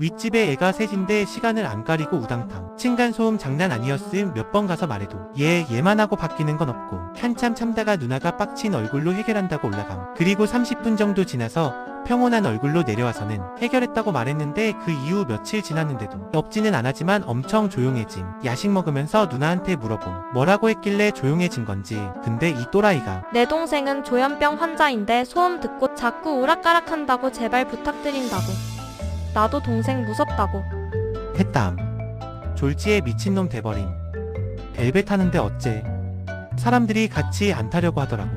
윗집에 애가 셋인데 시간을 안 가리고 우당탕. 층간소음 장난 아니었음 몇 번 가서 말해도 얘만 하고 바뀌는 건 없고 한참 참다가 누나가 빡친 얼굴로 해결한다고 올라감. 그리고 30분 정도 지나서 평온한 얼굴로 내려와서는 해결했다고 말했는데 그 이후 며칠 지났는데도 없지는 않았지만 엄청 조용해짐. 야식 먹으면서 누나한테 물어봄. 뭐라고 했길래 조용해진 건지. 근데 이 또라이가 내 동생은 조현병 환자인데 소음 듣고 자꾸 우락가락한다고 제발 부탁드린다고. 나도 동생 무섭다고. 했담. 졸지에 미친놈 돼버림. 엘베 타는데 어째. 사람들이 같이 안 타려고 하더라고.